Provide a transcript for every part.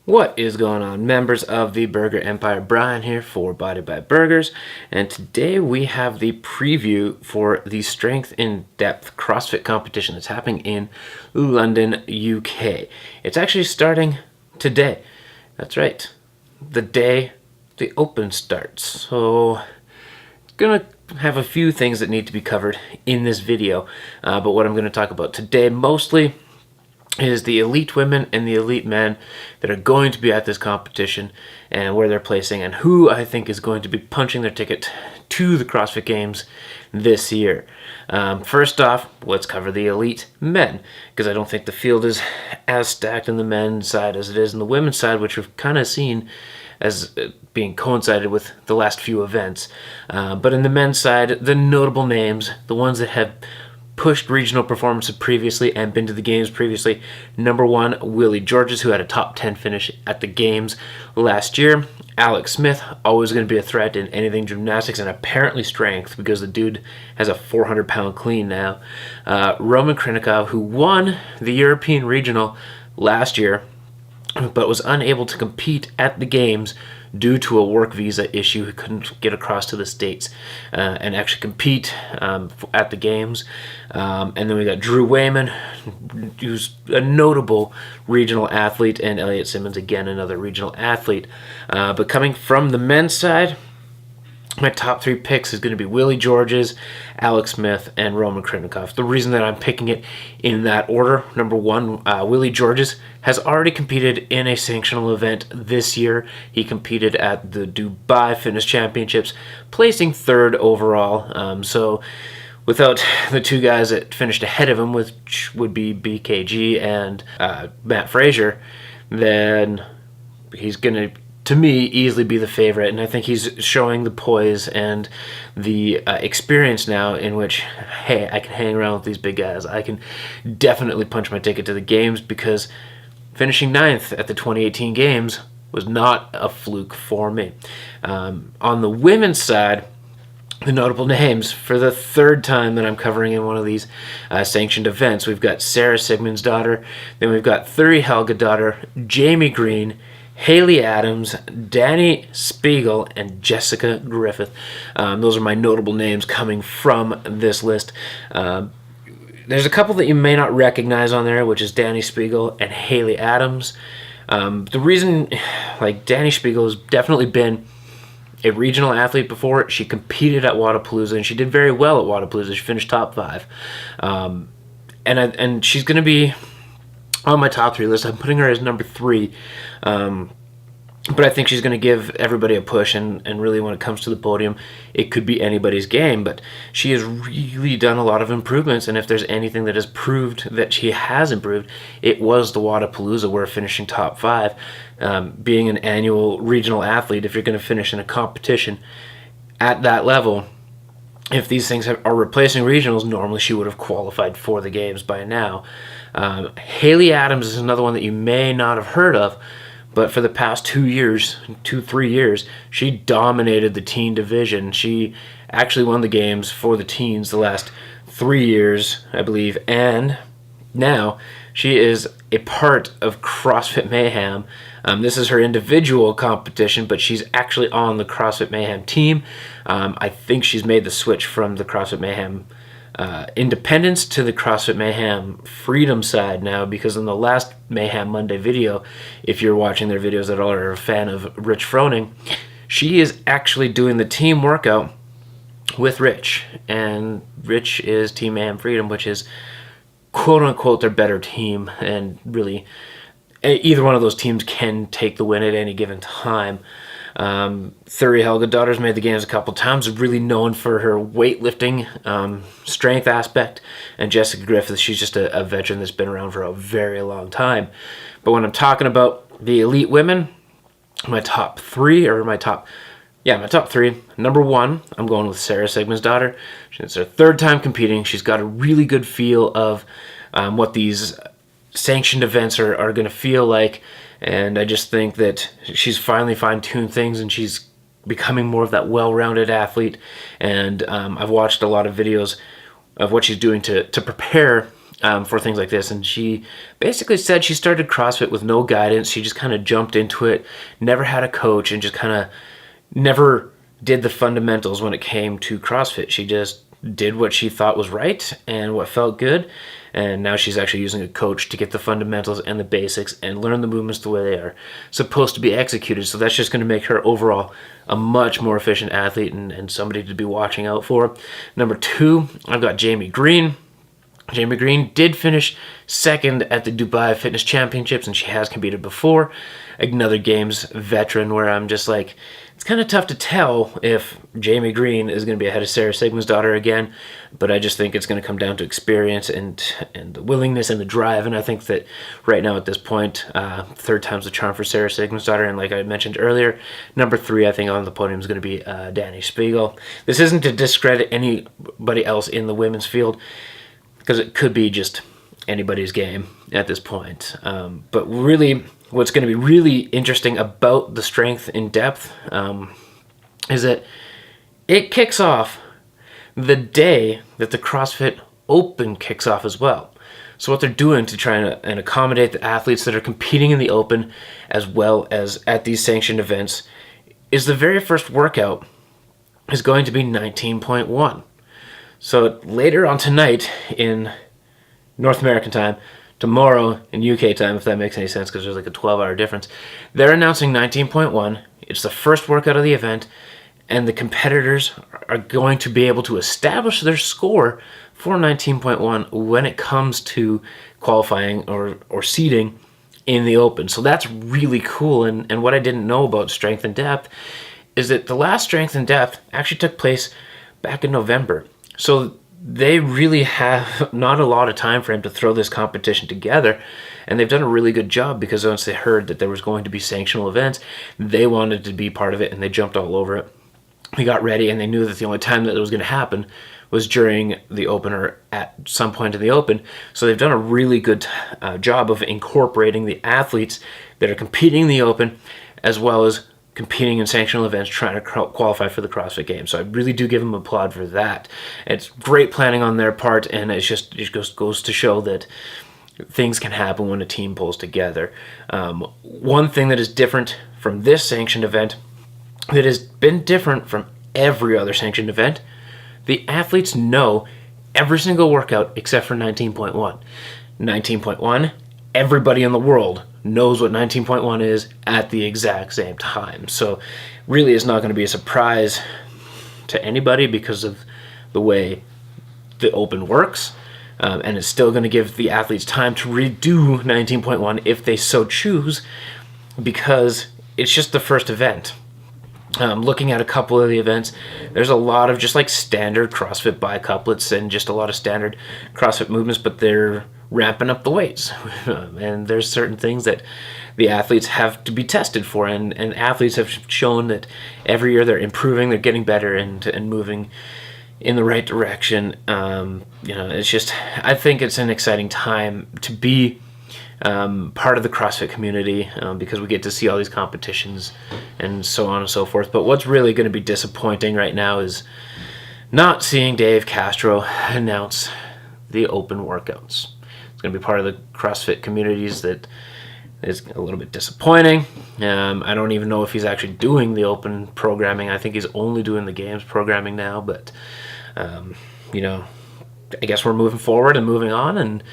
What is going on, members of the Burger Empire? Brian here for Body by Burgers, and today we have the preview for the Strength in Depth CrossFit competition that's happening in London, UK. It's actually starting today. That's right, the day the Open starts. So it's gonna have a few things that need to be covered in this video, but what I'm going to talk about today mostly is the elite women and the elite men that are going to be at this competition and where they're placing and who I think is going to be punching their ticket to the CrossFit Games this year. First off, let's cover the elite men, because I don't think the field is as stacked on the men's side as it is on the women's side, which we've kind of seen as being coincided with the last few events. But in the men's side, the notable names, the ones that have pushed regional performances previously and been to the games previously. Number one, Willie Georges, who had a top 10 finish at the games last year. Alex Smith, always going to be a threat in anything gymnastics and apparently strength, because the dude has a 400-pound clean now. Roman Krinikov, who won the European regional last year, but was unable to compete at the games due to a work visa issue. He couldn't get across to the States and actually compete at the games. And then we got Drew Wayman, who's a notable regional athlete, and Elliot Simmons, again, another regional athlete. But coming from the men's side, my top three picks is going to be Willie Georges, Alex Smith, and Roman Krinikov. The reason that I'm picking it in that order, number one, Willie Georges has already competed in a sanctional event this year. He competed at the Dubai Fitness Championships, placing third overall. So without the two guys that finished ahead of him, which would be BKG and Matt Frazier, then he's going to me, easily be the favorite, and I think he's showing the poise and the experience now in which, hey, I can hang around with these big guys. I can definitely punch my ticket to the games, because finishing 9th at the 2018 games was not a fluke for me. On the women's side, the notable names for the third time that I'm covering in one of these sanctioned events, we've got Sarah Sigmundsdottir, then we've got Thuri Helgadottir, Jamie Green, Haley Adams, Danny Spiegel, and Jessica Griffith. Those are my notable names coming from this list. There's a couple that you may not recognize on there, which is Danny Spiegel and Haley Adams. The reason, Danny Spiegel has definitely been a regional athlete before. She competed at Wodapalooza, and she did very well at Wodapalooza. She finished top 5. And she's going to be on my top 3 list. I'm putting her as number 3. But I think she's going to give everybody a push, and really when it comes to the podium, it could be anybody's game. But she has really done a lot of improvements, and if there's anything that has proved that she has improved, it was the Wodapalooza, where finishing top 5. Being an annual regional athlete, if you're going to finish in a competition at that level, if these things are replacing regionals, normally she would have qualified for the games by now. Haley Adams is another one that you may not have heard of, but for the past 3 years, she dominated the teen division. She actually won the games for the teens the last 3 years, I believe, and now she is a part of CrossFit Mayhem. This is her individual competition, but she's actually on the CrossFit Mayhem team. I think she's made the switch from the CrossFit Mayhem Independence to the CrossFit Mayhem Freedom side now, because in the last Mayhem Monday video, if you're watching their videos at all or are a fan of Rich Froning, she is actually doing the team workout with Rich, and Rich is Team Mayhem Freedom, which is quote-unquote their better team, and really either one of those teams can take the win at any given time. Thuri Helgadottir's made the games a couple times, really known for her weightlifting strength aspect, and Jessica Griffith, she's just a veteran that's been around for a very long time. But when I'm talking about the elite women, my top 3, number 1, I'm going with Sarah Sigmundsdottir. It's her 3rd time competing. She's got a really good feel of what these sanctioned events are going to feel like, and I just think that she's finally fine-tuned things, and she's becoming more of that well-rounded athlete. And I've watched a lot of videos of what she's doing to prepare for things like this. And she basically said she started CrossFit with no guidance. She just kind of jumped into it, never had a coach, and just kind of never did the fundamentals when it came to CrossFit. She just did what she thought was right and what felt good. And now she's actually using a coach to get the fundamentals and the basics and learn the movements the way they are supposed to be executed. So that's just going to make her overall a much more efficient athlete and somebody to be watching out for. Number 2, I've got Jamie Green. Jamie Green did finish second at the Dubai Fitness Championships, and she has competed before. Another Games veteran where I'm just like, it's kind of tough to tell if Jamie Green is going to be ahead of Sarah Sigmundsdottir again, but I just think it's going to come down to experience and the willingness and the drive, and I think that right now at this point, third time's the charm for Sarah Sigmundsdottir, and like I mentioned earlier, number 3 I think on the podium is going to be Danny Spiegel. This isn't to discredit anybody else in the women's field, because it could be just anybody's game at this point. But really, what's going to be really interesting about the strength in depth is that it kicks off the day that the CrossFit Open kicks off as well. So what they're doing to try and accommodate the athletes that are competing in the Open as well as at these sanctioned events is the very first workout is going to be 19.1. So later on tonight in North American time, tomorrow in UK time, if that makes any sense, because there's like a 12-hour difference, they're announcing 19.1. It's the first workout of the event, and the competitors are going to be able to establish their score for 19.1 when it comes to qualifying or seeding in the Open. So that's really cool, and what I didn't know about strength and depth is that the last strength and depth actually took place back in November. So they really have not a lot of time frame to throw this competition together, and they've done a really good job because once they heard that there was going to be sanctional events, they wanted to be part of it and they jumped all over it. They got ready, and they knew that the only time that it was going to happen was during the Open or at some point in the Open. So they've done a really good job of incorporating the athletes that are competing in the Open as well as competing in sanctional events, trying to qualify for the CrossFit Games. So I really do give them applaud for that. It's great planning on their part, and it just goes to show that things can happen when a team pulls together. One thing that is different from this sanctioned event, that has been different from every other sanctioned event, the athletes know every single workout except for 19.1. 19.1, everybody in the world knows what 19.1 is at the exact same time. So really it's not going to be a surprise to anybody because of the way the Open works. And it's still going to give the athletes time to redo 19.1 if they so choose, because it's just the first event. Looking at a couple of the events, there's a lot of just like standard CrossFit bicouplets and just a lot of standard CrossFit movements, but they're ramping up the weights. And there's certain things that the athletes have to be tested for, and athletes have shown that every year they're improving, they're getting better and moving in the right direction. It's just, I think it's an exciting time to be part of the CrossFit community because we get to see all these competitions and so on and so forth. But what's really going to be disappointing right now is not seeing Dave Castro announce the Open workouts. It's going to be part of the CrossFit communities that is a little bit disappointing. I don't even know if he's actually doing the Open programming. I think he's only doing the Games programming now, but I guess we're moving forward and moving on, and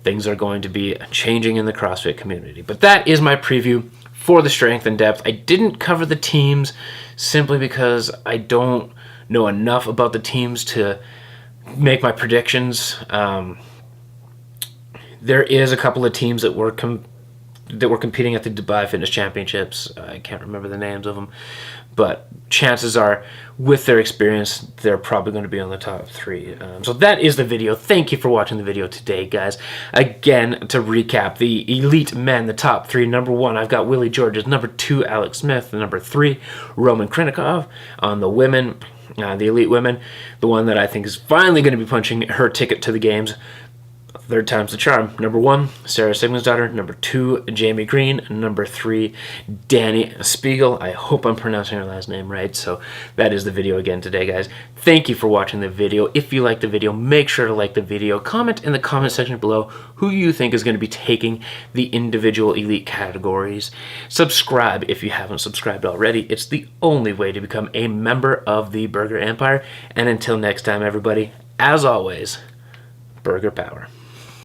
things are going to be changing in the CrossFit community. But that is my preview for the strength and depth. I didn't cover the teams simply because I don't know enough about the teams to make my predictions. There is a couple of teams that were competing at the Dubai Fitness Championships. I can't remember the names of them, but chances are, with their experience, they're probably going to be on the top 3. So that is the video. Thank you for watching the video today, guys. Again, to recap, the elite men, the top 3. Number 1, I've got Willie Georges. Number 2, Alex Smith. Number 3, Roman Krinikov. On the women, the elite women, the one that I think is finally going to be punching her ticket to the Games, third time's the charm. Number 1, Sarah Sigmund's daughter. Number 2, Jamie Green. Number 3, Danny Spiegel. I hope I'm pronouncing her last name right. So that is the video again today, guys. Thank you for watching the video. If you like the video, make sure to like the video. Comment in the comment section below who you think is going to be taking the individual elite categories. Subscribe if you haven't subscribed already. It's the only way to become a member of the Burger Empire. And until next time, everybody, as always, Burger Power.